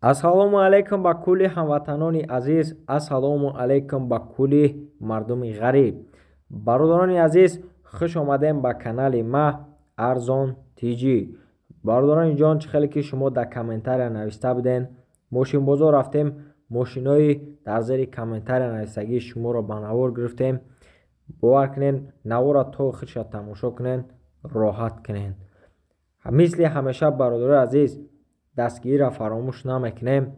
Ассалому алайкум ба кулли ҳамватанони азиз, ассалому алайкум ба кулли мардуми ғариб. Бародарони азиз, хуш омадем ба канали ма Арзон TG. Бародарони ҷон, чӣ хеле ки шумо дар комментария нависта буден, мошин бозор рафтем, мошинои дар зери комментария навистагии шуморо ба навор гирифтем. бовар кунен, навора то охирша тамошо кунен, роҳат кунен. мисли ҳамеша бародарони азиз, дастгириро фаромӯш намекунем,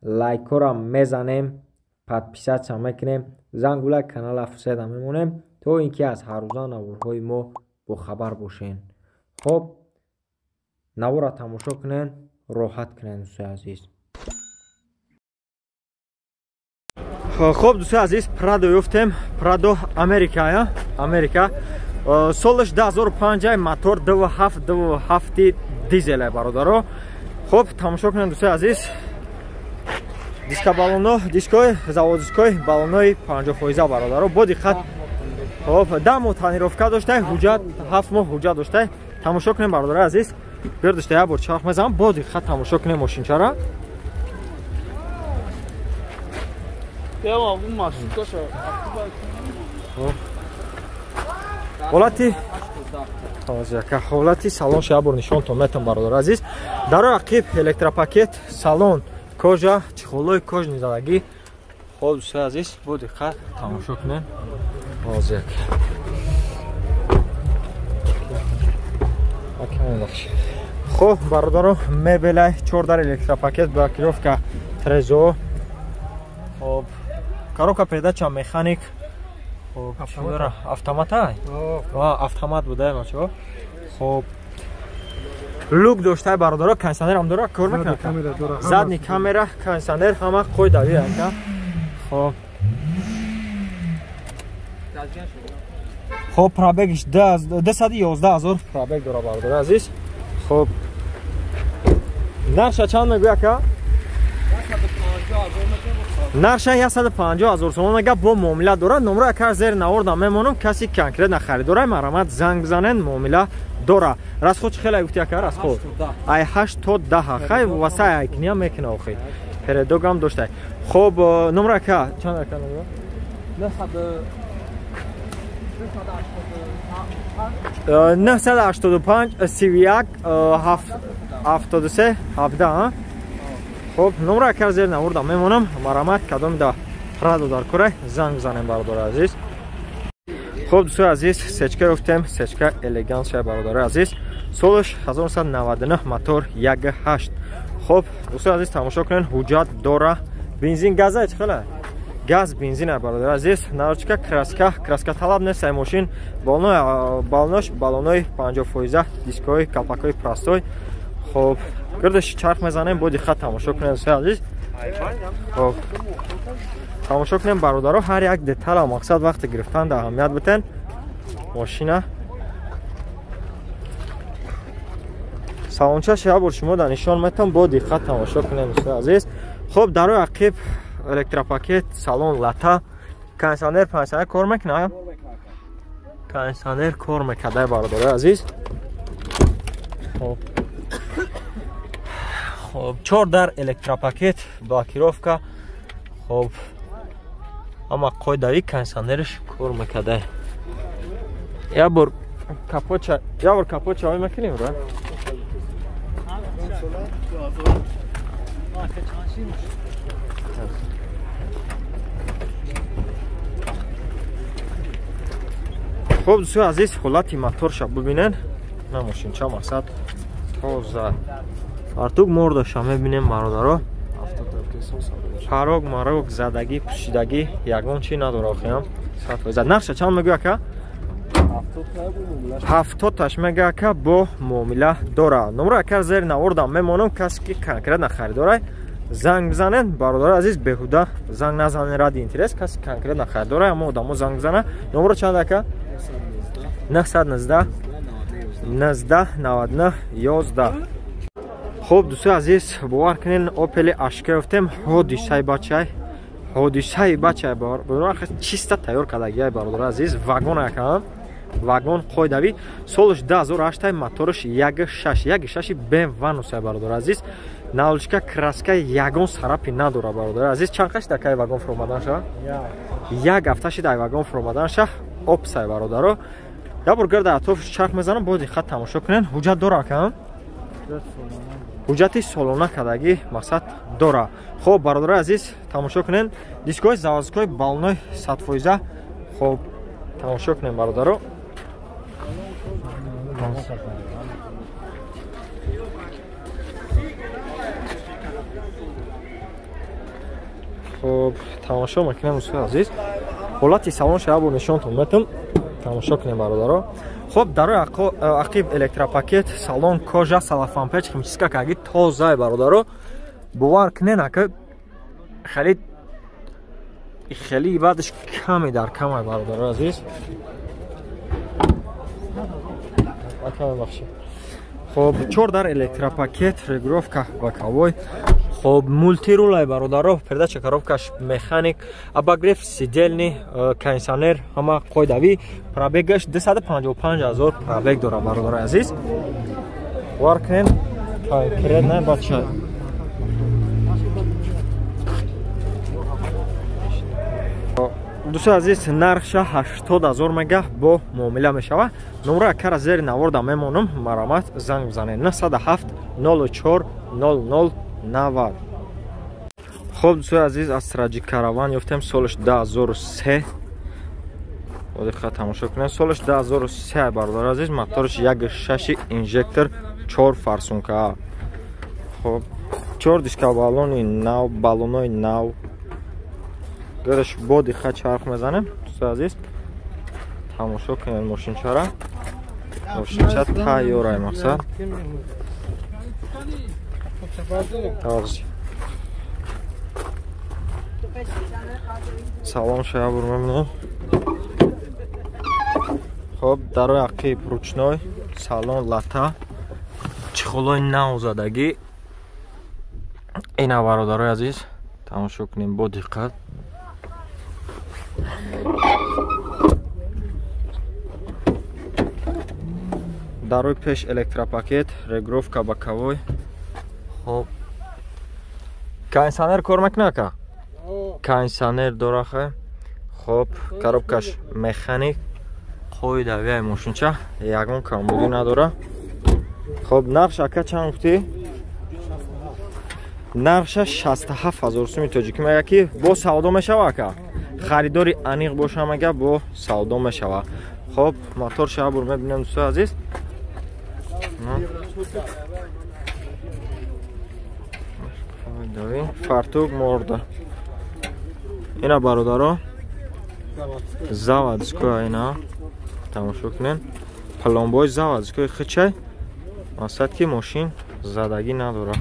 лайкора мезанем, подписатсия мекунем, зангула канала фурседа мемонем, то ин ки аз ҳаррӯза наворҳои мо бохабар бошен. хоб, навора тамошо кунен, роҳат кунен дӯстои азиз. хоб дӯстои азиз, прадо ёфтем. Прадо Америка. Солаш 2005 мотор 2.7 дизеле бародаро. хоб, тамошо кунем дӯстои азиз. дискои заводской балонои 50% бародаро. Бо диққат. хоб, 10 моҳ танировка доштай, ҳуҷҷат 7 моҳ ҳуҷҷат доштай. Тамошо кунем бародари азиз. Гирдишта як бор чарх мезанам. Бо диққат тамошо кунем мошинчара. ҳолати салонш як бор нишонтон метам бародари азиз. дар рақиб электропакет, салон кожа, чихолои кожни задагӣ. хоб дӯстои азиз, бо диққат тамошо кунем. хоб бародаро, мебелай 4 дар электропакет, блокировка трезо. хоб, коробка передача механик. автомат автомат буда бачаҳо. хоб, лук доштай бародаро, кондиционер ҳам дора, кор мекунад. задни камера, кондиционер ҳама қоидави ака. хоб, хоб, пробегиш 211,000 пробег дора бародари азиз. хоб, нарша чанд мегӯяд ака? нарша 150,000 сомон мега. бо муомила дора. номро яка зер наворда мемонам. каси конкретна харидора марамат занг бизанен, муомила дора. расход чӣ хеле гуфти ака? расход ай 8 то 10 хай васай айкния мекуна охи. передогам доштай. хоб, номро яка чанд ака номро? 985 31 73 17. хоб, номро яка зер наворда мемонам. марамат кадом да прадо дар кора занг бизанем бародари азиз. хоб дӯстои азиз, сечка ёфтем, сечка элегант шай бародари азиз. солаш 1999 мотор 1.8. хоб дӯстои азиз, тамошо кунен, ҳуҷҷат дора. бензин газа чӣ хеле? газ бензин бародари азиз. нарочка краска талаб нест ай мошин. балонош балонои 50%, дискои калпакои простой. хоб, гирдаш чарх мезанем, бо диққат тамошо кунем дӯстои азиз. хоб, тамошо кунем бародаро, ҳар як детала мақсад вақти гирифтан да аҳамият битен. мошина салончаш як бор шумо да нишон метам, бо диққат тамошо кунем дӯстои азиз. хоб, дар рӯи ақиб электропакет, салон лата, кондиционер кор мекунад. кондиционер кор мекардай бародари азиз. хоб, 4 дар электропакет, блокировка. хоб, ама қоидави кондиционериш кор мекардай. як бор капочаҳои мекунем ра. хоб дӯстои азиз, ҳолати моторша бибинен. на мошинча мақсад тоза фартук мордоша мебинем бародаро. ҳарок марок задагӣ пӯшидагӣ ягон чӣ надора охиам. нарша чанд мегӯяд ака? 70 мега ака, бо муомила дора. номро яка зер наворда мемонам. касе ки конкретна харидорай занг бизанен бародари азиз. беҳуда занг назанен ради интерес. касе конкретна харидорай ама одамо занг бизана. номро чанд ака? 919 99 11. хоб дӯстои азиз, бовар кунен, опели ашка ёфтем. ҳодисаи бачаи бародари чиста тайёр кардагиай бародари азиз. вагон ака, вагон қоидави. солаш 2008 моториш 1.6 BMW бародари азиз. налочка краска ягон сарапи надора бародаро азиз. Чанд қаш дакаи вагон фуромадан ша? Як ҳафташи дай вагон фуромадан ша опсай бародаро. Я бор гирда атроф чарх мезанам бо диққат тамошо кунен. Ҳуҷҷат дора кам? ҳуҷҷати солона кардагӣ мақсад дора. Хоб бародаро азиз тамошо кунен. Дискои заводскои балонои 100%. Хоб тамошо кунен бародаро. خب تماشا میکنم دوستان عزیز حالت سالن شب رو نشونتون میدم تماشا کنیم برادرها خب در عقب الکتروپاکت سالن کاژا سلافان پچ خیمچیسکا کاگی تازه برادرها باور کنین که خیلی بعدش کمی در کمه برادرها عزیز خب 4 در الکتروپاکت регулировка боковой خب مولتی рулай бародаро передача коробкаш механик обогрев сидельный кондиционер ҳама қоидавӣ пробегаш 255000 пробег дора бародаро азиз варкен конкретно бача دوستان عزیز نرخش 80000 مگه با معامله میشود نمره کار زیر نوارد میمونم مرامت زنگ بزنید 907 04 00 90 خب دوستان عزیز از تراجیک کاروان یافتیم سالش 2003 و دقت تماشا کنید سالش 2003 برادر عزیز موتورش 1.6 اینژکتور 4 فرسونکا خب 4 دیسکا بالونی نو بالونای نو گرش بودی خط چرخ میزنم دوستان عزیز تماشا کنید ماشینچه را ماشینچه تایورای مقصد سلام شما برمونم خب در عقب رучной салон лата чехолои навзадагӣ ина бародарои азиз тамошо кунем бо диққат дарои пеш электропакет регулировка боковой хоб кондиционер кор мекунад ка кондиционер дорахе хоб коробкаш механик қоидавияи мошинча ягон камбудӣ надора хоб нархш ака чанд гуфтӣ нархша 67000 суми тоҷикӣ мега ки бо савдо мешава ака харидори аниқ боша мега бо савдо мешава хоб мотор шава бур мебинем дӯстои азиз фартук морда ина бародаро заводскоя ина тамошо кунен пломбои заводскои хичай мақсад ки мошин задагӣ надора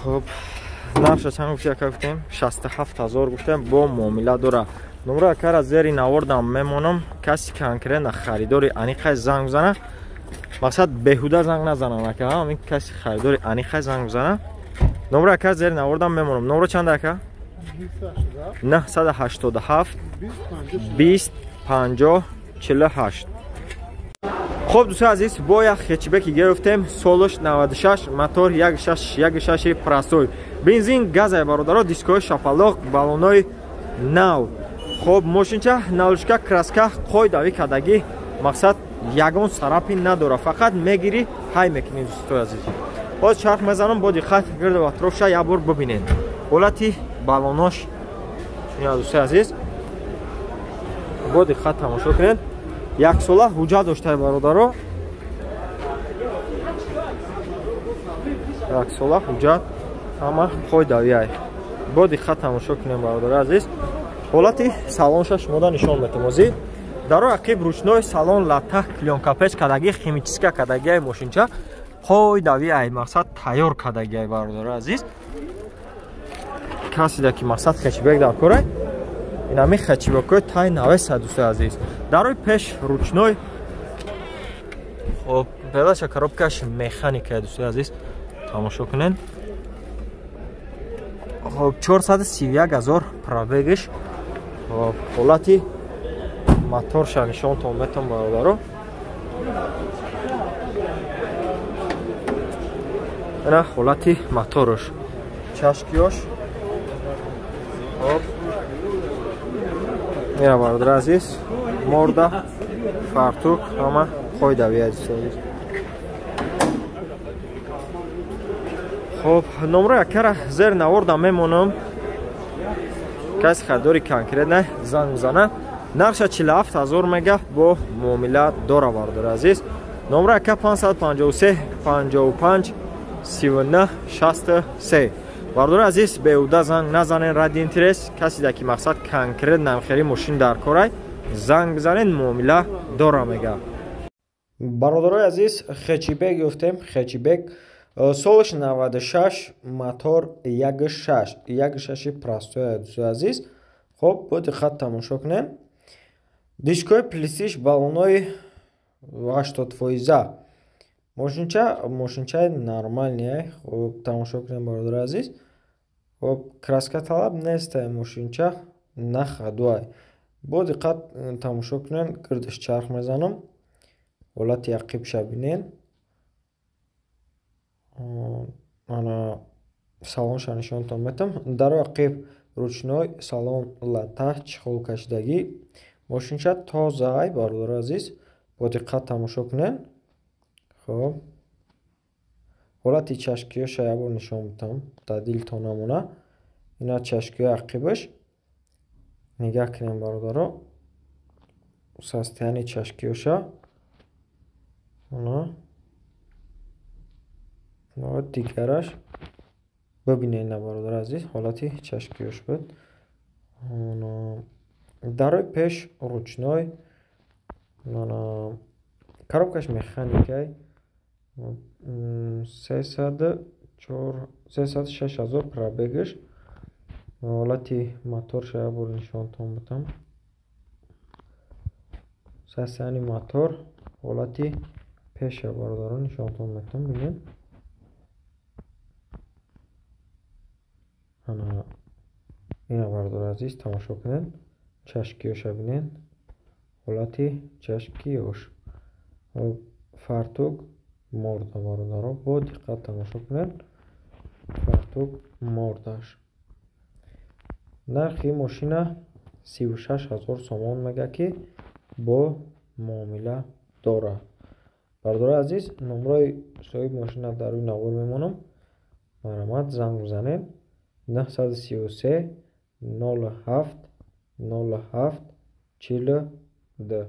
хоб нарша чанд гуфти ака гуфтем 67000 гуфтем бо муомила дора номра акара зери навордам мемонам каси конкретно харидори аниқай занг бизана мақсад беҳуда занг назанам ака ҳамин каси харидори аниқай занг бизана номра ака зери навордам мемонам номра чанд ака 987 20 50 48 خب دوستان عزیز با یک хетчбеки гирифтем солош 96 мотор 1.6 простой бензин газай бародаро дискои шапалоқ балонои нав хоб мошинча налушка краска қоидавӣ кардагӣ мақсад ягон сарапи надора фақат мегирӣ ҳай мекунӣ дӯстои азиз боз чарх мезанам бо диққат гирду атрофша як бор бибинед ҳолати балонош ина дӯстои азиз бо диққат тамошо кунед як сола ҳуҷҷат доштаи бародаро як сола ҳуҷҷат ҳама қоидавияй бо диққат тамошо кунем бародари азиз ҳолати салонша шумода нишон метавонем озӣ дарои ақиб ручной салон лата клёнкапеч кардагӣ химическа кардагияи мошинча қоидавияй мақсад тайёр кардагияй бародари азиз касида ки мақсад хетчбек дар корай инами хетчбекои тай навеса дӯстои азиз дарои пеш ручной хоб передача коробкаш механика дӯстои азиз тамошо кунед хоб 431000 пробегиш хоб ҳолати моторша нишонтон метам бародаро ина ҳолати моторош чашкиёш хоб ина бародари азиз морда фартук ҳама қоидави азизои хоб номраи якара зер наворда мемонам каси харидори конкретна занг бизана нарша 47000 мега бо муомила дора бародари азиз номра яка 553 55 39 63 бародари азиз беҳуда занг назанен ради интерес касида ки мақсад конкрет намхери мошин дар корай занг бизанен муомила дора мега бародари азиз хечибек ёфтем хечибек солиш 96 мотор 1.6 простоя дӯстои азиз хоб бо диққат тамошо кунем дискои плистиш баллонои 80% мошинчаи нормальне хоб тамошо кунем бародари азиз хоб краска талаб нест мошинча нахадуай бо диққат тамошо кунем гирдаш чарх мезанам ҳолати яқибша бинен ана салонша нишонтон метам дар яқиб ручной салон лата чихол кашидагӣ мошинча тозаи бародари азиз бо диққат тамошо кунен хоб ҳолати чашкиёша якбор нишон медиҳам дар дилтон намона ина чашкиёи ақибаш нигаҳ кунем бародаро состояние чашкиёша ана дигараш бибинед бародари азиз ҳолати чашкиёш буд дарои пеш ручной коробкаш механикай 306000 пробегаш ҳолати моторша якбор нишонтон будам состояние мотор ҳолати пеша бародаро нишонтон метам бинед ана ина бародари азиз тамошо кунед чашкиёша бинед ҳолати чашкиёш фартук морда бародаро бо диққат тамошо кунед фартук мордаш нархи мошина 36000 сомон мега ки бо муомила дора бародари азиз номрои соҳиби мошина дар рӯи навор мемонам марҳамат занг бизанед 933 07 07 42